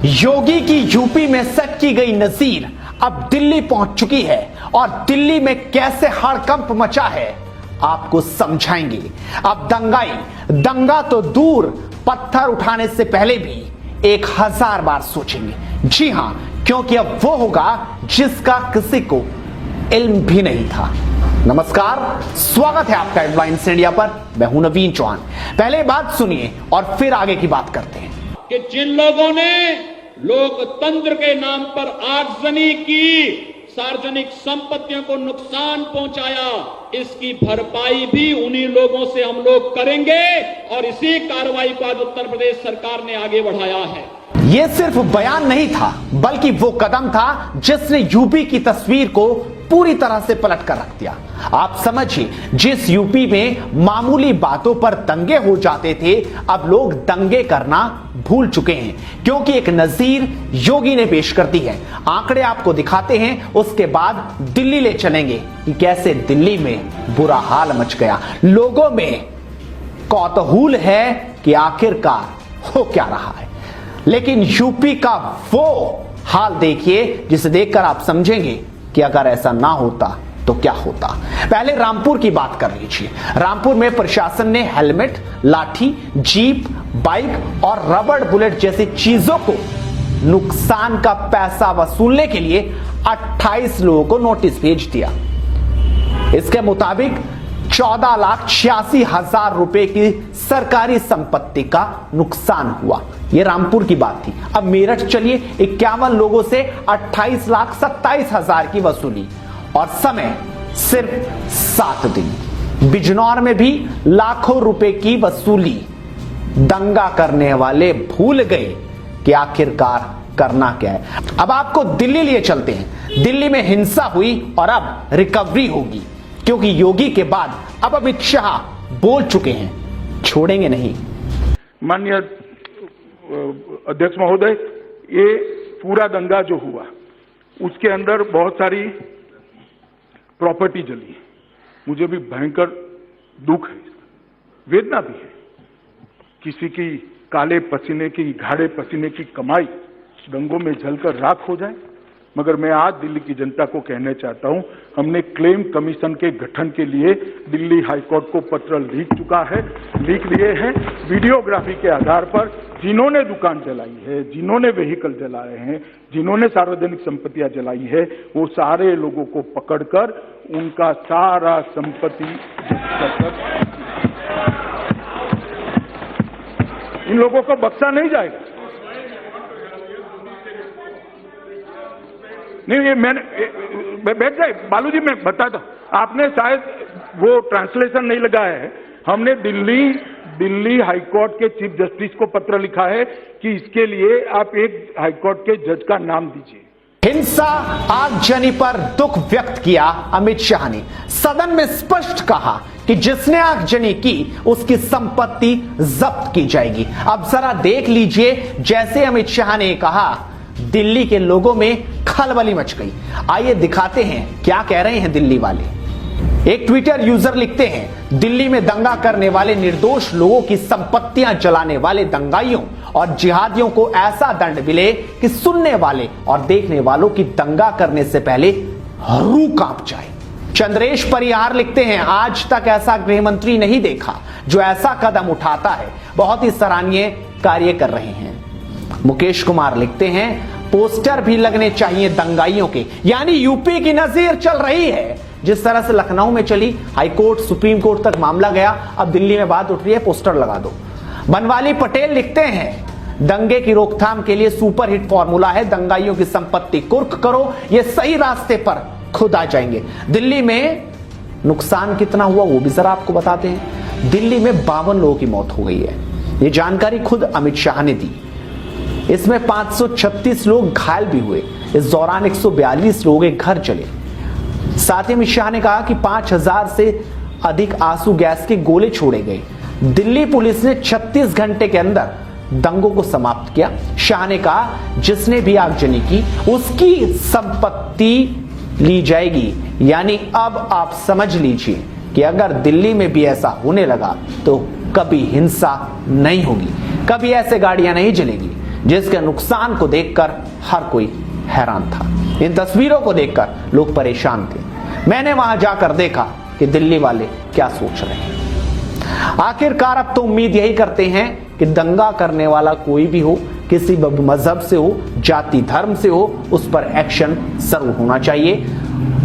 योगी की यूपी में सेट की गई नजीर अब दिल्ली पहुंच चुकी है और दिल्ली में कैसे हड़कंप मचा है आपको समझाएंगे। अब दंगा तो दूर, पत्थर उठाने से पहले भी 1000 बार सोचेंगे। जी हां, क्योंकि अब वो होगा जिसका किसी को इल्म भी नहीं था। नमस्कार, स्वागत है आपका हेडलाइंस इंडिया पर। मैं हूं नवीन चौहान। पहले बात सुनिए और फिर आगे की बात करते हैं कि जिन लोगों ने लोकतंत्र के नाम पर आगजनी की, सार्वजनिक संपत्तियों को नुकसान पहुंचाया, इसकी भरपाई भी उन्हीं लोगों से हम लोग करेंगे और इसी कार्रवाई को आज उत्तर प्रदेश सरकार ने आगे बढ़ाया है। यह सिर्फ बयान नहीं था, बल्कि वो कदम था जिसने यूपी की तस्वीर को पूरी तरह से पलट कर रख दिया। आप समझिए, जिस यूपी में मामूली बातों पर दंगे हो जाते थे, अब लोग दंगे करना भूल चुके हैं, क्योंकि एक नजीर योगी ने पेश कर दी है। आंकड़े आपको दिखाते हैं, उसके बाद दिल्ली ले चलेंगे कि कैसे दिल्ली में बुरा हाल मच गया। लोगों में कौतूहल है कि आखिरकार हो क्या रहा है, लेकिन यूपी का वो हाल देखिए जिसे देखकर आप समझेंगे कि अगर ऐसा ना होता तो क्या होता। पहले रामपुर की बात कर लीजिए। रामपुर में प्रशासन ने हेलमेट, लाठी, जीप, बाइक और रबड़ बुलेट जैसी चीजों को नुकसान का पैसा वसूलने के लिए 28 लोगों को नोटिस भेज दिया। इसके मुताबिक 14,86,000 रुपए की सरकारी संपत्ति का नुकसान हुआ। यह रामपुर की बात थी। अब मेरठ चलिए, 51 लोगों से 28,27,000 की वसूली और समय सिर्फ 7 दिन। बिजनौर में भी लाखों रुपए की वसूली। दंगा करने वाले भूल गए कि आखिरकार करना क्या है। अब आपको दिल्ली लिए चलते हैं। दिल्ली में हिंसा हुई और अब रिकवरी होगी, क्योंकि योगी के बाद अब अमित शाह बोल चुके हैं, छोड़ेंगे नहीं। माननीय अध्यक्ष महोदय, ये पूरा दंगा जो हुआ उसके अंदर बहुत सारी प्रॉपर्टी जली। मुझे भी भयंकर दुख है, वेदना भी है। किसी की काले पसीने की, गाढ़े पसीने की कमाई गंगों में जलकर राख हो जाए। मगर मैं आज दिल्ली की जनता को कहना चाहता हूं, हमने क्लेम कमीशन के गठन के लिए दिल्ली हाईकोर्ट को पत्र लिख लिए हैं। वीडियोग्राफी के आधार पर जिन्होंने दुकान जलाई है, जिन्होंने व्हीकल जलाए हैं, जिन्होंने सार्वजनिक संपत्तियां जलाई है, वो सारे लोगों को पकड़कर उनका सारा संपत्ति इन लोगों को बख्शा नहीं जाएगा। नहीं, ये मैंने बैठ जाए बालू जी, मैं बताता हूं, आपने शायद वो ट्रांसलेशन नहीं लगाया है। हमने दिल्ली हाईकोर्ट के चीफ जस्टिस को पत्र लिखा है कि इसके लिए आप एक हाईकोर्ट के जज का नाम दीजिए। हिंसा, आगजनी पर दुख व्यक्त किया अमित शाह ने। सदन में स्पष्ट कहा कि जिसने आगजनी की उसकी संपत्ति जब्त की जाएगी। अब जरा देख लीजिए, जैसे अमित शाह ने कहा, दिल्ली के लोगों में खलबली मच गई। आइए दिखाते हैं क्या कह रहे हैं दिल्ली वाले। एक ट्विटर यूजर लिखते हैं, दिल्ली में दंगा करने वाले निर्दोष लोगों की संपत्तियां जलाने वाले दंगाइयों और जिहादियों को ऐसा दंड मिले कि सुनने वाले और देखने वालों की दंगा करने से पहले रूह कांप जाए। चंद्रेश परिहार लिखते हैं, आज तक ऐसा गृह मंत्री नहीं देखा जो ऐसा कदम उठाता है। बहुत ही सराहनीय कार्य कर रहे हैं। मुकेश कुमार लिखते हैं, पोस्टर भी लगने चाहिए दंगाइयों के। यानी यूपी की नजीर चल रही है। जिस तरह से लखनऊ में चली, हाईकोर्ट, सुप्रीम कोर्ट तक मामला गया, अब दिल्ली में बात उठ रही है, पोस्टर लगा दो। बनवाली पटेल लिखते हैं, दंगे की रोकथाम के लिए सुपरहिट फॉर्मूला है, दंगाइयों की संपत्ति कुर्क करो, ये सही रास्ते पर खुद आ जाएंगे। दिल्ली में नुकसान कितना हुआ वो भी जरा आपको बताते हैं। दिल्ली में 52 लोगों की मौत हो गई है। ये जानकारी खुद अमित शाह ने दी। इसमें 536 लोग घायल भी हुए। इस दौरान 142 लोगों के घर जले। साथ ही अमित शाह ने कहा कि 5000 से अधिक आंसू गैस के गोले छोड़े गए। दिल्ली पुलिस ने 36 घंटे के अंदर दंगों को समाप्त किया। शाह ने कहा, जिसने भी आगजनी की उसकी संपत्ति ली जाएगी। यानी अब आप समझ लीजिए कि अगर दिल्ली में भी ऐसा होने लगा तो कभी हिंसा नहीं होगी, कभी ऐसे गाड़ियां नहीं जलेगी। जिसके नुकसान को देखकर हर कोई हैरान था। इन तस्वीरों को देखकर लोग परेशान थे। मैंने वहां जाकर देखा कि दिल्ली वाले क्या सोच रहे हैं। आखिरकार अब तो उम्मीद यही करते हैं कि दंगा करने वाला कोई भी हो, किसी भी मजहब से हो, जाति धर्म से हो, उस पर एक्शन जरूर होना चाहिए,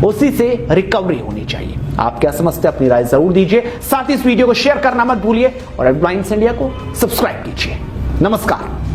उसी से रिकवरी होनी चाहिए। आप क्या समझते हैं? अपनी राय जरूर दीजिए। साथ ही इस वीडियो को शेयर करना मत भूलिए और हेडलाइंस इंडिया को सब्सक्राइब कीजिए। नमस्कार।